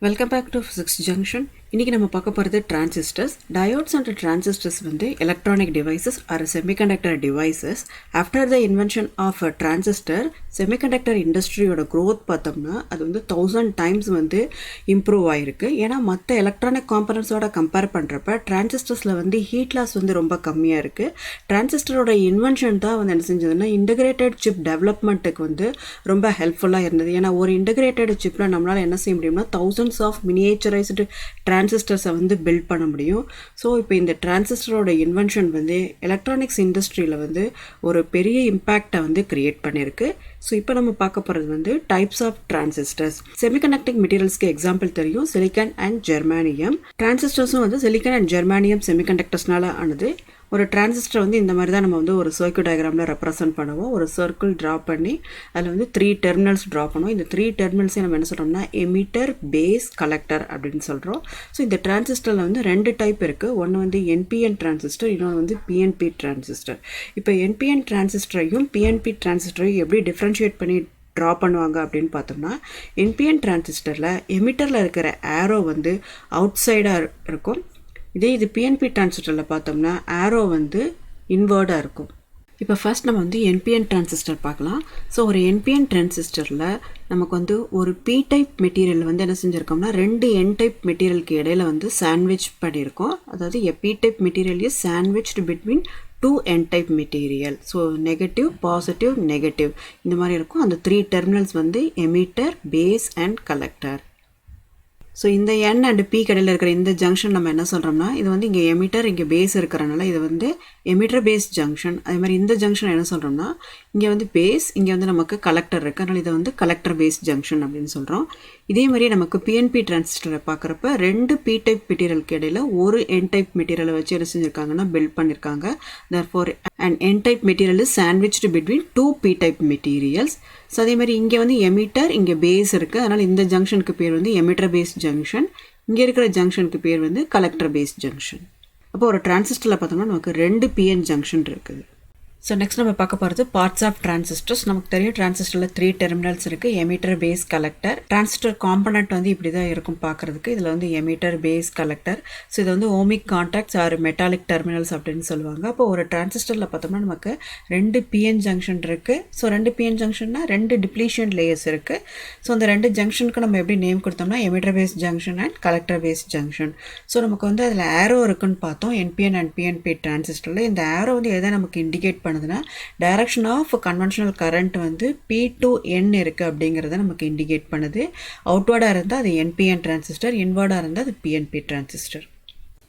Welcome back to physics junction. இன்றைக்கி நம்ம பார்க்க போகிறது டிரான்சிஸ்டர்ஸ். டயோட்ஸ் அண்ட் டிரான்சிஸ்டர்ஸ் வந்து electronic devices are semiconductor devices. After the invention of transistor semiconductor இண்டஸ்ட்ரியோட growth பார்த்தோம்னா அது வந்து 1000 டைம்ஸ் வந்து இம்ப்ரூவ் ஆகிருக்கு. ஏன்னா மற்ற எலக்ட்ரானிக் காம்பனன்ட்ஸோட கம்பேர் பண்ணுறப்ப டிரான்சிஸ்டர்ஸில் வந்து ஹீட் லாஸ் வந்து ரொம்ப கம்மியாக இருக்குது. டிரான்சிஸ்டரோட இன்வென்ஷன் தான் வந்து என்ன செஞ்சதுன்னா இன்டகிரேட்டட் சிப் டெவலப்மெண்ட்டுக்கு வந்து ரொம்ப ஹெல்ப்ஃபுல்லாக இருந்தது. ஏன்னா ஒரு இன்டகிரேட்டட் சிப்பில் நம்மளால் என்ன செய்ய முடியும்னா thousands of miniaturized டிரான்சிஸ்டர்ஸை வந்து பில்ட் பண்ண முடியும். ஸோ இப்போ இந்த டிரான்சிஸ்டரோட இன்வென்ஷன் வந்து எலக்ட்ரானிக்ஸ் இண்டஸ்ட்ரியில் வந்து ஒரு பெரிய இம்பேக்டை வந்து கிரியேட் பண்ணியிருக்கு. ஸோ இப்போ நம்ம பார்க்க போகிறது வந்து டைப்ஸ் ஆஃப் டிரான்சிஸ்டர்ஸ். செமிகண்டக்டிங் மெட்டீரியல்ஸ்க்கு எக்ஸாம்பிள் தெரியும், சிலிக்கான் அண்ட் ஜெர்மானியம். டிரான்சிஸ்டர்ஸும் வந்து சிலிக்கான் அண்ட் ஜெர்மானியம் செமிகண்டக்டர்ஸ்னால ஆனது. ஒரு டிரான்சிஸ்டர் வந்து இந்த மாதிரி தான் நம்ம வந்து ஒரு சர்க்கியூட் டயக்ராமில் ரெப்ரசென்ட் பண்ணுவோம். ஒரு சர்க்கிள் ட்ரா பண்ணி அதில் வந்து 3 டெர்மினல்ஸ் ட்ரா பண்ணுவோம். இந்த 3 டெர்மினல்ஸே நம்ம என்ன சொல்கிறோம்னா எமிட்டர், பேஸ், கலெக்டர் அப்படின்னு சொல்கிறோம். ஸோ இந்த டிரான்சிஸ்டரில் வந்து 2 டைப் இருக்குது. ஒன்று வந்து என்பிஎன் டிரான்சிஸ்டர், இன்னொன்று வந்து பிஎன்பி டிரான்சிஸ்டர். இப்போ என்பிஎன் டிரான்சிஸ்டரையும் பிஎன்பி டிரான்சிஸ்டரையும் எப்படி டிஃப்ரென்ஷியேட் பண்ணி ட்ரா பண்ணுவாங்க அப்படின்னு பார்த்தோம்னா, என்பிஎன் டிரான்சிஸ்டரில் எமிட்டரில் இருக்கிற ஆரோ வந்து அவுட் சைடாக இருக்கும். இதே இது பிஎன்பி டிரான்சிஸ்டரில் பார்த்தோம்னா ஆரோ வந்து இன்வர்டாக இருக்கும். இப்போ ஃபர்ஸ்ட் நம்ம வந்து என்பிஎன் டிரான்சிஸ்டர் பார்க்கலாம். ஸோ ஒரு என்பிஎன் டிரான்சிஸ்டரில் நமக்கு வந்து ஒரு பி டைப் மெட்டீரியல் வந்து என்ன செஞ்சுருக்கோம்னா 2 என் டைப் மெட்டீரியலுக்கு இடையில வந்து சாண்ட்விச் பண்ணியிருக்கோம். அதாவது a p type material is sandwiched between 2 n type material. So negative, positive, negative இந்த மாதிரி இருக்கும். அந்த 3 டெர்மினல்ஸ் வந்து emitter, base and collector. So இந்த என் அண்ட் பி கடையில் இருக்கிற இந்த ஜங்ஷன் நம்ம என்ன சொல்கிறோம்னா இது வந்து இங்கே எமிட்டர், இங்கே பேஸ் இருக்கிறனால இது வந்து எமிட்டர் பேஸ் ஜங்ஷன். அதே மாதிரி இந்த ஜங்ஷன் என்ன சொல்கிறோம்னா இங்கே வந்து பேஸ், இங்கே வந்து நமக்கு கலெக்டர் இருக்குது, அதனால் இதை வந்து கலெக்டர் பேஸ் ஜங்ஷன் அப்படின்னு சொல்கிறோம். இதே மாதிரி நமக்கு பிஎன்பி டிரான்சிஸ்டரை பார்க்குறப்ப 2 பி டைப் மெட்டீரியலுக்கு இடையில ஒரு என் டைப் மெட்டீரியலை வச்சு என்ன செஞ்சுருக்காங்கன்னா பில்ட் பண்ணியிருக்காங்க. Therefore and n type material is sandwiched between 2 p type materials. So அதே மாதிரி இங்கே வந்து எமிட்டர், இங்கே பேஸ் இருக்குது, அதனால் இந்த ஜங்ஷனுக்கு பேர் வந்து எமிட்டர் பேஸ் ஜங்ஷன். இங்கே இருக்கிற ஜங்ஷனுக்கு பேர் வந்து கலெக்டர் பேஸ் ஜங்ஷன். அப்போ ஒரு டிரான்சிஸ்டரில் பார்த்தோம்னா நமக்கு 2 பிஎன் ஜங்ஷன் இருக்குது. ஸோ நெக்ஸ்ட் நம்ம பார்க்க போகிறது பார்ட்ஸ் ஆஃப் டிரான்சிஸ்டர்ஸ். நமக்கு தெரியும் டிரான்சிஸ்டரில் 3 டெர்மினல்ஸ் இருக்குது, emitter, base, collector. Transistor component வந்து இப்படி தான் இருக்கும் பார்க்குறதுக்கு. இதில் வந்து எமிட்டர், பேஸ், கலெக்டர். ஸோ இது வந்து ohmic contacts or metallic terminals அப்படின்னு சொல்லுவாங்க. அப்போ ஒரு டிரான்சிஸ்டரில் பார்த்தோம்னா நமக்கு 2 பிஎன் ஜங்ஷன் இருக்குது. ஸோ 2 பிஎன் ஜங்ஷன்னா 2 டிப்ளீஷன் லேயர்ஸ் இருக்குது. ஸோ அந்த 2 ஜங்ஷனுக்கு நம்ம எப்படி நேம் கொடுத்தோம்னா emitter base junction and collector base junction. So நமக்கு வந்து அதில் ஆரோ இருக்குன்னு பார்த்தோம் என்பிஎன் அண்ட் பிஎன்பி டிரான்சிஸ்டரில். இந்த ஆரோ வந்து எதை நமக்கு இண்டிகேட் பண்ணுதுன்னா டைரக்ஷன் ஆஃப் கன்வென்ஷனல் கரண்ட் வந்து P to N இருக்குது அப்படிங்கிறத நமக்கு இண்டிகேட் பண்ணுது. அவுட்வர்டாக இருந்தால் அது என்பிஎன் டிரான்சிஸ்டர், இன்வர்டாக இருந்தால் அது பிஎன்பி டிரான்சிஸ்டர்.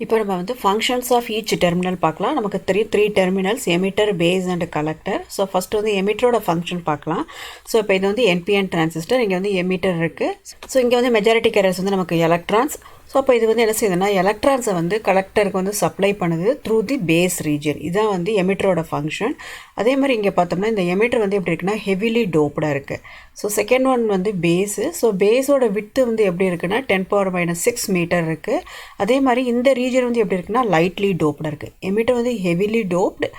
இப்போ நம்ம வந்து ஃபங்க்ஷன்ஸ் ஆஃப் ஈச் டெர்மினல் பார்க்கலாம். நமக்கு 3 terminals emitter, base and collector. So first வந்து எமிட்டரோட ஃபங்க்ஷன் பார்க்கலாம். ஸோ இப்போ இது வந்து என்பிஎன் டிரான்சிஸ்டர், இங்கே வந்து எமிட்டர் இருக்குது. ஸோ இங்கே வந்து மெஜாரிட்டி கேரியர்ஸ் வந்து நமக்கு எலக்ட்ரான்ஸ். ஸோ அப்போ இது வந்து என்ன செய்யுதுன்னா எலக்ட்ரான்ஸை வந்து கலெக்டருக்கு வந்து சப்ளை பண்ணுது த்ரூ தி பேஸ் ரீஜன். இதுதான் வந்து எமிட்டரோட ஃபங்க்ஷன். அதே மாதிரி இங்கே பார்த்தோம்னா இந்த எமிட்டர் வந்து எப்படி இருக்குன்னா ஹெவிலி டோப்டாக இருக்குது. ஸோ செகண்ட் ஒன் வந்து பேஸு. ஸோ பேஸோட வித்து வந்து எப்படி இருக்குன்னா 10⁻⁶ மீட்டர் இருக்குது. அதே மாதிரி இந்த ரீஜன் வந்து எப்படி இருக்குன்னா லைட்லி டோப்டாக இருக்குது. எமிட்டர் வந்து ஹெவிலி டோப்டு,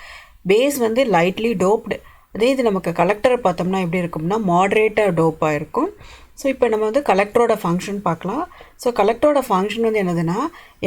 பேஸ் வந்து லைட்லி டோப்டு. அதே இது நமக்கு கலெக்டர் பார்த்தோம்னா எப்படி இருக்கும்னா மாட்ரேட்டாக டோப்பாக இருக்கும். ஸோ இப்போ நம்ம வந்து கலெக்டரோட ஃபங்க்ஷன் பார்க்கலாம். ஸோ கலெக்டரோட ஃபங்க்ஷன் வந்து என்னதுன்னா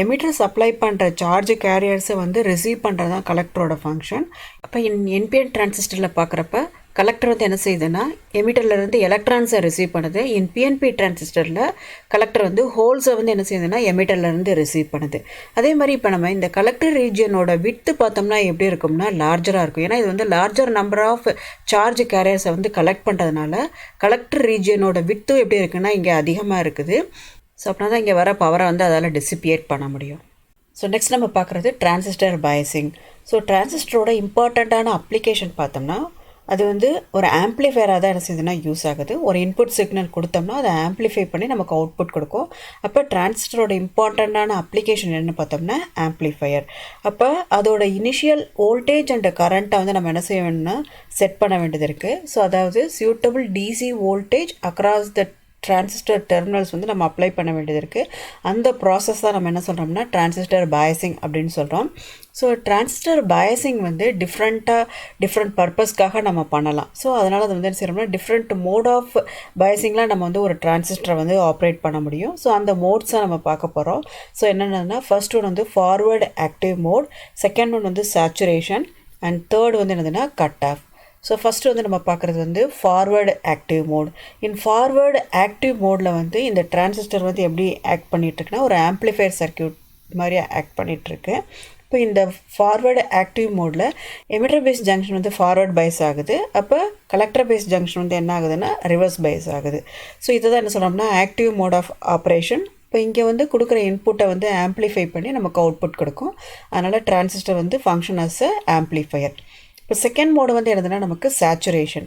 எமிட்டர் சப்ளை பண்ணுற சார்ஜ் கேரியர்ஸை வந்து ரிசீவ் பண்ணுறது தான் கலெக்டரோட ஃபங்க்ஷன். அப்போ என்பிஎன் டிரான்சிஸ்டரில் பார்க்குறப்ப கலெக்டர் வந்து என்ன செய்யுதுன்னா எமிட்டர்லேருந்து எலக்ட்ரான்ஸை ரிசீவ் பண்ணுது. இன் பிஎன்பி டிரான்சிஸ்டரில் கலெக்டர் வந்து ஹோல்ஸை வந்து என்ன செய்யுதுன்னா எமிட்டர்லேருந்து ரிசீவ் பண்ணுது. அதே மாதிரி இப்போ நம்ம இந்த கலெக்டர் ரீஜியனோட வித்து பார்த்தோம்னா எப்படி இருக்கும்னா லார்ஜராக இருக்கும். ஏன்னா இது வந்து லார்ஜர் நம்பர் ஆஃப் சார்ஜ் கேரியர்ஸை வந்து கலெக்ட் பண்ணுறதுனால கலெக்டர் ரீஜியனோட வித்து எப்படி இருக்குன்னா இங்கே அதிகமாக இருக்குது. ஸோ அப்படின்னா தான் இங்கே வர பவரை வந்து அதால் டிசிபியேட் பண்ண முடியும். ஸோ நெக்ஸ்ட் நம்ம பார்க்குறது டிரான்சிஸ்டர் பயாசிங். ஸோ டிரான்சிஸ்டரோட இம்பார்ட்டண்ட்டான அப்ளிகேஷன் பார்த்தோம்னா அது வந்து ஒரு ஆம்ப்ளிஃபையராக தான் என்ன செய்யுதுன்னா யூஸ் ஆகுது. ஒரு இன்புட் சிக்னல் கொடுத்தோம்னா அதை ஆம்ப்ளிஃபை பண்ணி நமக்கு அவுட்புட் கொடுக்கும். அப்போ டிரான்சிஸ்டரோட இம்பார்ட்டண்ட்டான அப்ளிகேஷன் என்ன பார்த்தோம்னா ஆம்ப்ளிஃபையர். அப்போ அதோட இனிஷியல் வோல்டேஜ் அண்ட் கரண்ட்டை வந்து நம்ம என்ன செய்ய வேணும்னா செட் பண்ண வேண்டியது இருக்குது. ஸோ அதாவது suitable DC voltage across the transistor terminals வந்து நம்ம அப்ளை பண்ண வேண்டியது இருக்குது. அந்த ப்ராசஸ் தான் நம்ம என்ன சொல்கிறோம்னா டிரான்சிஸ்டர் பயாசிங் அப்படின்னு சொல்கிறோம். ஸோ டிரான்சிஸ்டர் பயாசிங் வந்து டிஃப்ரெண்ட் பர்பஸ்க்காக நம்ம பண்ணலாம். ஸோ அதனால் அது வந்து என்ன செய்யறோம்னா டிஃப்ரெண்ட் மோட் ஆஃப் பயாசிங்லாம் நம்ம வந்து ஒரு டிரான்சிஸ்டரை வந்து ஆப்ரேட் பண்ண முடியும். ஸோ அந்த மோட்ஸை நம்ம பார்க்க போகிறோம். ஸோ என்னென்னா ஃபர்ஸ்ட் ஒன் வந்து forward active mode, second one வந்து சேச்சுரேஷன், அண்ட் தேர்ட் வந்து என்னதுன்னா கட் ஆஃப். ஸோ ஃபஸ்ட்டு வந்து நம்ம பார்க்குறது வந்து ஃபார்வர்டு ஆக்டிவ் மோட். இன் ஃபார்வர்டு ஆக்டிவ் மோடில் வந்து இந்த டிரான்சிஸ்டர் வந்து எப்படி ஆக்ட் பண்ணிகிட்ருக்குன்னா ஒரு ஆம்ப்ளிஃபையர் சர்க்யூட் மாதிரி ஆக்ட் பண்ணிகிட்ருக்கு. இப்போ இந்த ஃபார்வர்டு ஆக்டிவ் மோடில் எமிட்டர் பேஸ் ஜங்ஷன் வந்து ஃபார்வர்ட் பைஸ் ஆகுது. அப்போ கலெக்டர் பேஸ் ஜங்ஷன் வந்து என்ன ஆகுதுன்னா ரிவர்ஸ் பைஸ் ஆகுது. ஸோ இதை தான் என்ன சொல்கிறோம்னா ஆக்டிவ் மோட் ஆஃப் ஆப்ரேஷன். இப்போ இங்கே வந்து கொடுக்குற இன்புட்டை வந்து ஆம்ப்ளிஃபை பண்ணி நமக்கு அவுட்புட் கொடுக்கும். அதனால் டிரான்சிஸ்டர் வந்து ஃபங்க்ஷன் அஸ் அ ஆம்ப்ளிஃபையர். இப்போ செகண்ட் மோடு வந்து என்னதுன்னா நமக்கு சேச்சுரேஷன்.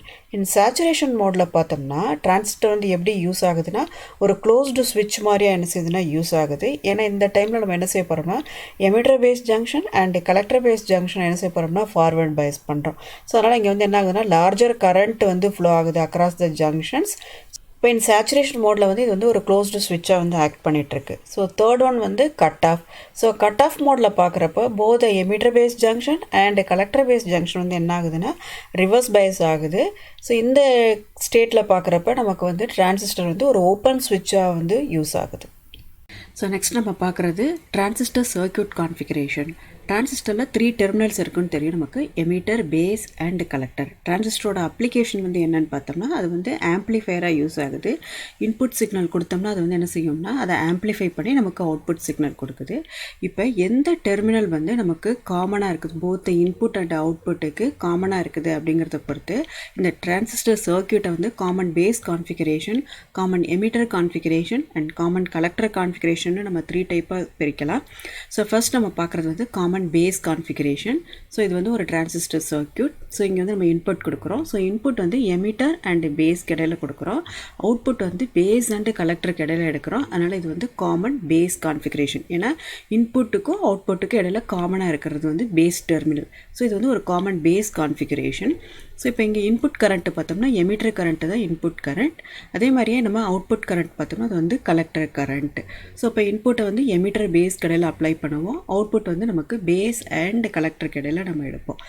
சேச்சுரேஷன் மோடில் பார்த்தோம்னா டிரான்சிஸ்டர் வந்து எப்படி யூஸ் ஆகுதுன்னா ஒரு க்ளோஸ்டு ஸ்விட்ச் மாதிரியா என்ன செய்யுதுன்னா யூஸ் ஆகுது. ஏன்னா இந்த டைமில் நம்ம என்ன செய்ய போகிறோம்னா emitter base junction and collector base junction என்ன செய்ய போகிறோம்னா ஃபார்வர்ட் பைஸ் பண்ணுறோம். ஸோ அதனால் இங்கே வந்து என்ன ஆகுதுன்னா லார்ஜர் கரண்ட் வந்து ஃப்ளோ ஆகுது அக்ராஸ் த ஜங்ஷன்ஸ். இப்போ இந்த சேச்சுரேஷன் மோடில் வந்து இது வந்து ஒரு க்ளோஸ்டு ஸ்விட்சாக வந்து ஆக்ட் பண்ணிகிட்ருக்கு. ஸோ தேர்ட் ஒன் வந்து cut off. So cut off மோடில் பார்க்குறப்போ both emitter base junction and collector base junction வந்து என்ன ஆகுதுன்னா ரிவர்ஸ் பைஸ் ஆகுது. ஸோ இந்த ஸ்டேட்டில் பார்க்குறப்ப நமக்கு வந்து டிரான்சிஸ்டர் வந்து ஒரு ஓப்பன் ஸ்விட்சாக வந்து யூஸ் ஆகுது. ஸோ நெக்ஸ்ட் நம்ம பார்க்குறது டிரான்சிஸ்டர் சர்க்யூட் கான்ஃபிகரேஷன். டிரான்சிஸ்டரில் 3 டெர்மினல்ஸ் இருக்குன்னு தெரியும் நமக்கு, எமிட்டர், பேஸ் அண்ட் கலெக்டர். டிரான்சிஸ்டரோட அப்ளிகேஷன் வந்து என்னென்னு பார்த்தோம்னா அது வந்து ஆம்ப்ளிஃபையராக யூஸ் ஆகுது. இன்புட் சிக்னல் கொடுத்தோம்னா அது வந்து என்ன செய்யும்னா அதை ஆம்ப்ளிஃபை பண்ணி நமக்கு அவுட்புட் சிக்னல் கொடுக்குது. இப்போ எந்த டெர்மினல் வந்து நமக்கு காமனாக இருக்குது, போத் இன்புட் அண்ட் அவுட்புட்டுக்கு காமனாக இருக்குது அப்படிங்கிறத பொறுத்து இந்த டிரான்சிஸ்டர் சர்க்யூட்டை வந்து common base configuration, common emitter configuration and common collector configuration நம்ம 3 டைப்பாக பிரிக்கலாம். ஸோ ஃபர்ஸ்ட் நம்ம பார்க்குறது வந்து காமன் பேஸ் கான்ஃபிகரேஷன். ஸோ இது வந்து ஒரு டிரான்சிஸ்டர் சர்க்யூட். ஸோ இங்கே வந்து நம்ம இன்புட் கொடுக்குறோம். ஸோ இன்புட் வந்து எமிட்டர் அண்ட் பேஸ் இடையில கொடுக்குறோம். அவுட்புட் வந்து பேஸ் அண்ட் கலெக்டருக்கு இடையில எடுக்கிறோம். அதனால் இது வந்து காமன் பேஸ் கான்ஃபிகரேஷன். ஏன்னா இன்புட்டுக்கும் அவுட்புட்டுக்கும் இடையில காமனாக இருக்கிறது வந்து பேஸ் டெர்மினல். ஸோ இது வந்து ஒரு காமன் பேஸ் கான்ஃபிகரேஷன். ஸோ இப்போ இங்கே இன்புட் கரண்ட்டு பார்த்தோம்னா எமிட்டர் கரண்ட்டு தான் இன்புட் கரண்ட். அதே மாதிரியே நம்ம அவுட்புட் கரண்ட் பார்த்தோம்னா அது வந்து கலெக்டர் கரண்ட். ஸோ இப்போ இன்புட்டை வந்து எமிட்டர் பேஸ் கடையில் அப்ளை பண்ணுவோம். அவுட்புட் வந்து நமக்கு பேஸ் அண்ட் கலெக்டருக்கு இடையில நம்ம எடுப்போம்.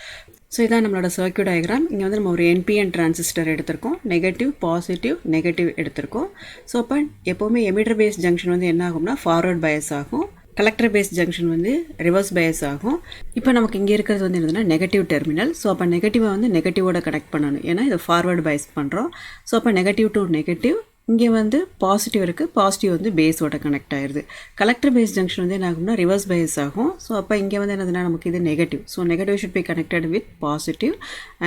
ஸோ இதான் நம்மளோட சர்க்யூட் டயக்ராம். இங்கே வந்து நம்ம ஒரு NPN டிரான்சிஸ்டர் எடுத்திருக்கோம். நெகட்டிவ், பாசிட்டிவ், நெகட்டிவ் எடுத்திருக்கோம். ஸோ அப்போ எப்போவுமே எமிட்டர் பேஸ் ஜங்ஷன் வந்து என்ன ஆகும்னா ஃபார்வர்ட் பயாஸ் ஆகும், கலெக்டர் பேஸ் ஜங்ஷன் வந்து ரிவர்ஸ் பயாஸ் ஆகும். இப்போ நமக்கு இங்கே இருக்கிறது வந்து என்னதுன்னா நெகட்டிவ் டெர்மினல். ஸோ அப்போ நெகட்டிவை வந்து நெகட்டிவோட கனெக்ட் பண்ணணும், ஏன்னா இதை ஃபார்வர்டு பயாஸ் பண்ணுறோம். ஸோ அப்போ நெகட்டிவ் டு நெகட்டிவ். இங்கே வந்து பாசிட்டிவ் இருக்குது, பாசிட்டிவ் வந்து பேஸோட கனெக்ட் ஆயிடுது. கலெக்டர் பேஸ் ஜங்ஷன் வந்து என்ன ஆகும்னா ரிவர்ஸ் பயாஸ் ஆகும். ஸோ அப்போ இங்கே வந்து என்னதுன்னா நமக்கு இது negative. So negative should be connected with positive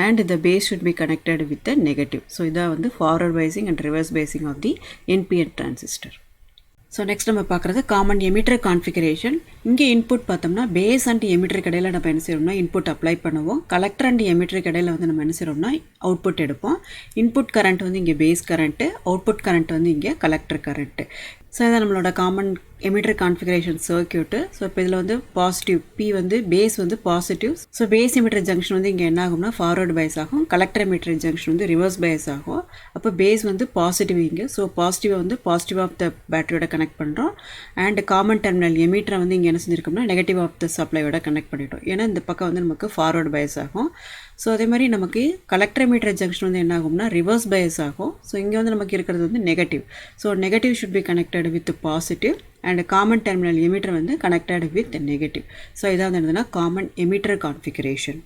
and the base should be connected with the negative. So இதான் வந்து forward biasing and reverse biasing of the NPN transistor. So next நம்ம பார்க்குறது காமன் எமிட்டர் கான்ஃபிகரேஷன். இங்கே input பார்த்தோம்னா base and எமிட்டருக்கு இடையில நம்ம என்ன செய்யறோம்னா இன்புட் அப்ளை பண்ணுவோம். கலெக்டர் அண்ட் எமிட்டருக்கு இடையில வந்து நம்ம என்ன செய்யறோம்னா அவுட்புட் எடுப்போம். இன்புட் கரண்ட் வந்து இங்கே பேஸ் கரண்ட்டு, அவுட்புட் கரண்ட் வந்து இங்கே கலெக்டர் கரண்ட்டு. ஸோ இதான் நம்மளோட common emitter configuration circuit. So இப்போ இதில் வந்து பாசிட்டிவ் P வந்து பேஸ் வந்து positive. So base emitter junction வந்து இங்கே என்ன ஆகும்னா ஃபார்வர்டு பயாஸ் ஆகும். கலெக்டர் எமிட்டர் ஜங்ஷன் வந்து ரிவர்ஸ் பயாஸ் ஆகும். அப்போ பேஸ் வந்து பாசிட்டிவ் இங்கே. ஸோ பாசிட்டிவை வந்து பாசிட்டிவ் ஆஃப் த பேட்டரியோட கனெக்ட் பண்ணுறோம். அண்ட் காமன் டெர்மினல் எமிட்டரை வந்து இங்கே என்ன செஞ்சிருக்கோம்னா நெகட்டிவ் ஆஃப் த சப்ளையோட கனெக்ட் பண்ணிட்டோம். ஏன்னா இந்த பக்கம் வந்து நமக்கு ஃபார்வர்டு பயாஸ் ஆகும். ஸோ அதே மாதிரி நமக்கு கலெக்டர் எமிட்டர் ஜங்ஷன் வந்து என்ன ஆகும்னா ரிவர்ஸ் பயாஸ் ஆகும். ஸோ இங்கே வந்து நமக்கு இருக்கிறது வந்து negative. So negative should be connected with positive and common terminal emitter வந்து கனெக்டட் வித் நெகட்டிவ். ஸோ இதான் என்னதுன்னா common emitter configuration.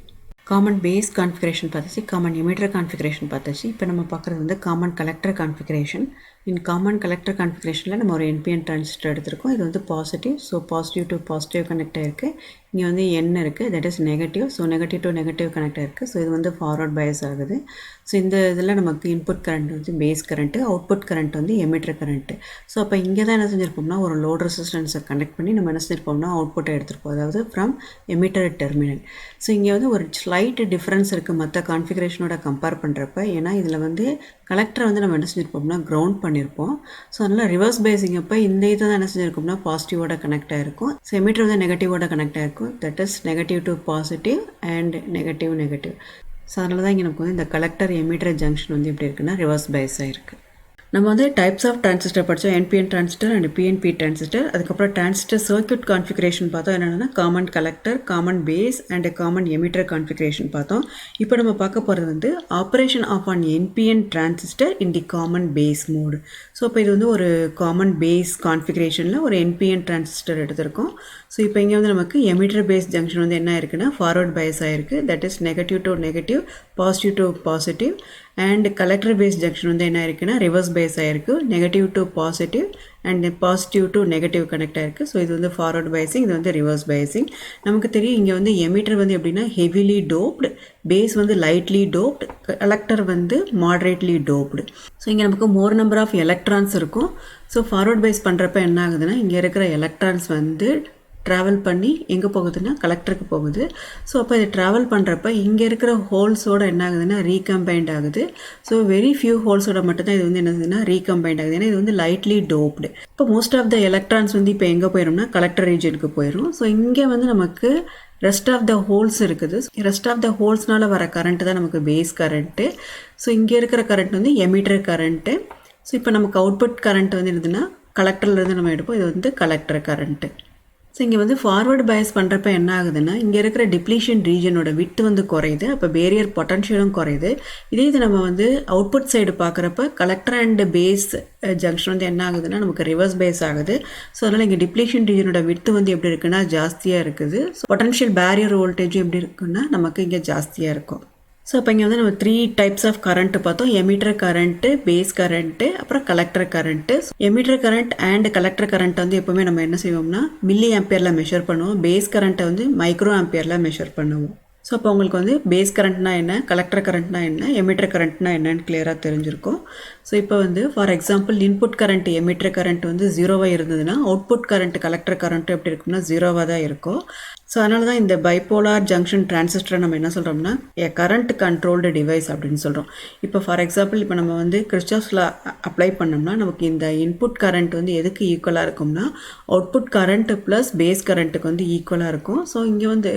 Common base configuration பார்த்தாச்சு, காமன் எமிட்டர் கான்ஃபிகரேஷன் பார்த்தாச்சு. இப்போ நம்ம பார்க்குறது வந்து common collector configuration. In common collector கான்ஃபிகரேஷனில் நம்ம ஒரு NPN டிரான்சிஸ்டர் எடுத்திருக்கோம். இது வந்து positive. So positive to positive connect ஆகிருக்கு. இங்கே வந்து N இருக்குது, that is negative. So negative to negative connect ஆகிருக்கு. ஸோ இது வந்து ஃபார்வர்ட் பயாஸ் ஆகுது. ஸோ இந்த இதில் நமக்கு இன்புட் கரண்ட் வந்து பேஸ் கரண்ட்டு, அவுட்புட் கரண்ட் வந்து எமிட்டர் கரண்ட்டு. ஸோ அப்போ இங்கே தான் என்ன செஞ்சுருப்போம்னா ஒரு லோட் ரெசிஸ்டன்ஸை கனெக்ட் பண்ணி நம்ம என்ன செஞ்சுருப்போம்னா அவுட்புட்டை எடுத்துருப்போம், அதாவது ஃப்ரம் எமிட்டர் டெர்மினல். ஸோ இங்கே வந்து ஒரு ஸ்லைட் டிஃப்ரென்ஸ் இருக்குது மற்ற கான்ஃபிகரேஷனோட கம்பேர் பண்ணுறப்ப. ஏன்னா இதில் வந்து கலெக்டரை வந்து நம்ம என்ன செஞ்சுருப்போம்னா கிரவுண்ட் பண்ணியிருப்போம். ஸோ அதனால் ரிவர்ஸ் பயாசிங் அப்போ இந்த இதை தான் என்ன செஞ்சுருக்கோம்னா பாசிட்டிவோட கனெக்ட் ஆகிருக்கும். ஸோ எமிட்டர் வந்து நெகட்டிவோட கனெக்ட் ஆகிருக்கும், that is negative to positive and negative negative. So அதனால தான் இங்கே நமக்கு வந்து இந்த கலெக்டர் எமிட்டர் ஜங்ஷன் வந்து எப்படி இருக்குன்னா ரிவர்ஸ் பயாஸ் ஆகிருக்கு. நம்ம வந்து டைப்ஸ் ஆஃப் டிரான்சிஸ்டர் படித்தோம், NPN transistor and PNP transistor. அதுக்கப்புறம் டிரான்சிஸ்டர் சர்க்யூட் கான்ஃபிகரேஷன் பார்த்தோம். என்னென்னா common collector, common base and common emitter configuration பார்த்தோம். இப்போ நம்ம பார்க்க போகிறது வந்து operation of an NPN transistor in the common base mode. So இப்போ இது வந்து ஒரு காமன் பேஸ் கான்ஃபிகரேஷனில் ஒரு என்பிஎன் டிரான்சிஸ்டர் எடுத்திருக்கோம். ஸோ இப்போ இங்கே வந்து நமக்கு எமிட்டர் பேஸ் ஜங்ஷன் வந்து என்ன இருக்குன்னா ஃபார்வர்ட் பயாஸ் ஆகிருக்கு, that is negative to negative, positive to positive. And collector base junction வந்து என்ன இருக்குன்னா ரிவர்ஸ் பேஸ் ஆகிருக்கு, negative to positive and positive to negative connect ஆகிருக்கு. ஸோ இது வந்து ஃபார்வர்ட் பயாசிங், இது வந்து ரிவர்ஸ் பயாசிங். நமக்கு தெரியும் இங்கே வந்து எமிட்டர் வந்து எப்படின்னா ஹெவிலி டோப்டு, பேஸ் வந்து லைட்லி டோப்டு, கலெக்டர் வந்து மாடரேட்லி டோப்டு. ஸோ இங்கே நமக்கு மோர் நம்பர் ஆஃப் எலக்ட்ரான்ஸ் இருக்கும். ஸோ ஃபார்வர்ட் பயாஸ் பண்ணுறப்ப என்ன ஆகுதுன்னா இங்கே இருக்கிற எலக்ட்ரான்ஸ் வந்து ட்ராவல் பண்ணி எங்கே போகுதுன்னா கலெக்டருக்கு போகுது. ஸோ அப்போ இது ட்ராவல் பண்ணுறப்ப இங்கே இருக்கிற ஹோல்ஸோட என்ன ஆகுதுன்னா ரீகம்பைண்ட் ஆகுது. ஸோ வெரி ஃபியூ ஹோல்ஸோட மட்டும்தான் இது வந்து என்னதுன்னா ரீகம்பைண்ட் ஆகுது, ஏன்னா இது வந்து லைட்லி டோப்டு. இப்போ மோஸ்ட் ஆஃப் த எலக்ட்ரான்ஸ் வந்து இப்போ எங்கே போயிடும்னா கலெக்டர் ரீஜனுக்கு போயிடும். ஸோ இங்கே வந்து நமக்கு ரெஸ்ட் ஆஃப் த ஹோல்ஸ் இருக்குது. ரெஸ்ட் ஆஃப் த ஹோல்ஸ்னால் வர கரண்ட்டு தான் நமக்கு பேஸ் கரண்ட்டு. ஸோ இங்கே இருக்கிற கரண்ட் வந்து எமிட்டர் கரண்ட்டு. ஸோ இப்போ நமக்கு அவுட்புட் கரண்ட் வந்து என்னதுன்னா கலெக்டர்லேருந்து நம்ம எடுப்போம், இது வந்து கலெக்டர் கரண்ட்டு. ஸோ இங்கே வந்து ஃபார்வர்டு பயாஸ் பண்ணுறப்ப என்ன ஆகுதுன்னா இங்கே இருக்கிற டிப்ளீஷன் ரீஜனோட விட்டு வந்து குறையுது, அப்போ பேரியர் பொட்டன்ஷியலும் குறையுது. இதே இது நம்ம வந்து அவுட்புட் சைடு பார்க்குறப்ப கலெக்டர் அண்ட் பேஸ் ஜங்ஷன் வந்து என்ன ஆகுதுன்னா நமக்கு ரிவர்ஸ் பேஸ் ஆகுது. ஸோ அதனால் இங்கே டிப்ளீஷன் ரீஜனோட விட்டு வந்து எப்படி இருக்குன்னா ஜாஸ்தியாக இருக்குது. ஸோ பொட்டன்ஷியல் பேரியர் வோல்டேஜும் எப்படி இருக்குன்னா நமக்கு இங்கே ஜாஸ்தியாக இருக்கும். ஸோ இப்போ இங்கே வந்து நம்ம 3 டைப்ஸ் ஆஃப் கரண்ட்டு பார்த்தோம், எமிட்டர் கரண்ட்டு, பேஸ் கரண்ட்டு, அப்புறம் collector current. Emitter current and collector current வந்து எப்போவுமே நம்ம என்ன செய்வோம்னா மில்லி ஆம்பியரில் மெஷர் பண்ணுவோம், பேஸ் கரண்ட்டை வந்து மைக்ரோ ஆம்பியரில் மெஷர் பண்ணுவோம். ஸோ அப்போ உங்களுக்கு வந்து பேஸ் கரண்ட்னா என்ன, கலெக்டர் கரண்ட்னா என்ன, எமிட்டர் கரண்ட்னா என்னன்னு கிளியராக தெரிஞ்சிருக்கும். ஸோ இப்போ வந்து for example input current emitter current வந்து 0வாக இருந்ததுன்னா அவுட்புட் கரண்ட் கலெக்டர் கரண்ட் எப்படி இருக்கும்னா 0வாக தான் இருக்கும். ஸோ அதனால தான் இந்த பைபோலார் ஜங்ஷன் டிரான்சிஸ்டரை நம்ம என்ன சொல்கிறோம்னா ஏ கரண்ட் கண்ட்ரோல்டு டிவைஸ் அப்படின்னு சொல்கிறோம். இப்போ ஃபார் எக்ஸாம்பிள் இப்போ நம்ம வந்து கிர்ச்சாஃப்ஸ் லா அப்ளை பண்ணோம்னா நமக்கு இந்த இன்புட் கரண்ட் வந்து எதுக்கு ஈக்குவலாக இருக்கும்னா அவுட்புட் கரண்ட் ப்ளஸ் பேஸ் கரண்ட்டுக்கு வந்து ஈக்குவலாக இருக்கும். ஸோ இங்கே வந்து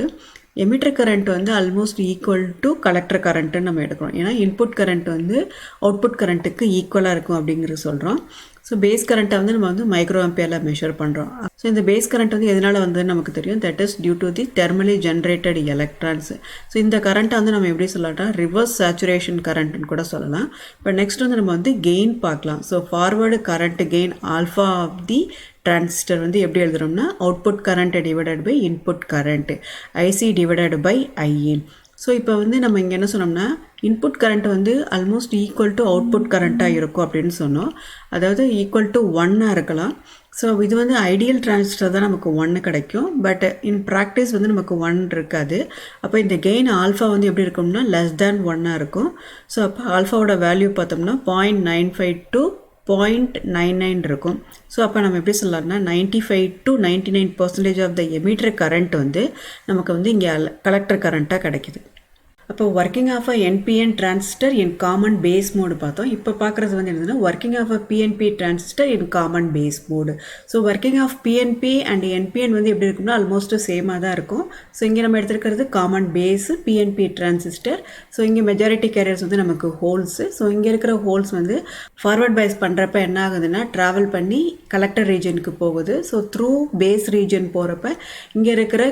எமிட்டர் கரண்ட் வந்து ஆல்மோஸ்ட் ஈக்குவல் டு கலெக்டர் கரண்ட்டுன்னு நம்ம எடுக்கிறோம், ஏன்னா இன்புட் கரண்ட் வந்து அவுட்புட் கரண்ட்டுக்கு ஈக்குவலாக இருக்கும் அப்படிங்கிறது சொல்கிறோம். ஸோ பேஸ் கரண்ட்டை வந்து நம்ம வந்து மைக்ரோ ஆம்பியரில் மெஷர் பண்ணுறோம். ஸோ இந்த பேஸ் கரண்ட் வந்து எதனால் வந்ததுன்னு நமக்கு தெரியும், that is due to the thermally generated electrons. So இந்த கரண்ட்டை வந்து நம்ம எப்படி சொல்லலாம் ரிவர்ஸ் சேச்சுரேஷன் கரண்ட்னு கூட சொல்லலாம். இப்போ நெக்ஸ்ட் வந்து நம்ம வந்து கெயின் பார்க்கலாம். So forward current gain alpha of the transistor வந்து எப்படி எழுதுறோம்னா output current divided by input current, IC divided by I in. So இப்போ வந்து நம்ம இங்கே என்ன சொன்னோம்னா இன்புட் கரண்ட் வந்து ஆல்மோஸ்ட் ஈக்குவல் டு அவுட்புட் கரண்ட்டாக இருக்கும் அப்படின்னு சொன்னோம், அதாவது ஈக்குவல் டு 1 இருக்கலாம். ஸோ இது வந்து ஐடியல் டிரான்சிஸ்டர் தான் நமக்கு 1 கிடைக்கும், பட் இன் ப்ராக்டிஸ் வந்து நமக்கு 1 இருக்காது. அப்போ இந்த கெயின் ஆல்ஃபா வந்து எப்படி இருக்கும்னா லெஸ் தேன் 1 இருக்கும். ஸோ அப்போ ஆல்ஃபாவோட வேல்யூ பார்த்தோம்னா 0.95 to 0.99 இருக்கும். ஸோ அப்போ நம்ம எப்படி சொல்லலாம்னா 95 to 99% of the emitter current வந்து நமக்கு வந்து இங்கே கலெக்டர் கரண்ட்டாக கிடைக்குது. அப்போ working of a NPN transistor in common base mode பார்த்தோம். இப்போ பார்க்குறது வந்து என்னதுன்னா working of a PNP transistor in common base mode. So working of PNP and NPN வந்து எப்படி இருக்கும்னா ஆல்மோஸ்ட் சேமாக தான் இருக்கும். ஸோ இங்கே நம்ம எடுத்துருக்கிறது common base PNP transistor. So இங்கே மெஜாரிட்டி கேரியர்ஸ் வந்து நமக்கு ஹோல்ஸு. ஸோ இங்கே இருக்கிற ஹோல்ஸ் வந்து ஃபார்வர்ட் பயாஸ் பண்ணுறப்ப என்ன ஆகுதுன்னா ட்ராவல் பண்ணி கலெக்டர் ரீஜனுக்கு போகுது. ஸோ த்ரூ பேஸ் ரீஜன் போகிறப்ப இங்கே இருக்கிற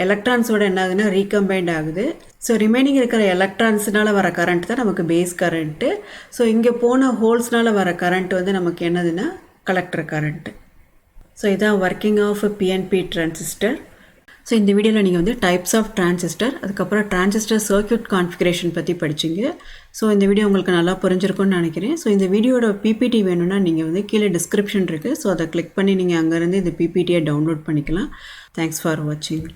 எலக்ட்ரான்ஸோட என்ன ஆகுதுன்னா ரீகம்பைண்ட் ஆகுது. ஸோ ரிமைனிங் இருக்கிற எலக்ட்ரான்ஸ்னால் வர கரண்ட் தான் நமக்கு பேஸ் கரண்ட்டு. ஸோ இங்கே போன ஹோல்ஸ்னால் வர கரண்ட் வந்து நமக்கு என்னதுன்னா கலெக்டர் கரண்ட்டு. ஸோ இதான் working of PNP transistor. So இந்த வீடியோவில் நீங்கள் வந்து டைப்ஸ் ஆஃப் டிரான்சிஸ்டர், அதுக்கப்புறம் டிரான்சிஸ்டர் சர்க்யூட் கான்ஃபிகரேஷன் பற்றி படிச்சிங்க. ஸோ இந்த வீடியோ உங்களுக்கு நல்லா புரிஞ்சிருக்கும்னு நினைக்கிறேன். ஸோ இந்த வீடியோட பிபிடி வேணும்னா நீங்கள் வந்து கீழே டிஸ்கிரிப்ஷன் இருக்குது, ஸோ அதை கிளிக் பண்ணி நீங்கள் அங்கேருந்து இந்த பிபிடியை டவுன்லோட் பண்ணிக்கலாம். தேங்க்ஸ் ஃபார் வாட்சிங்.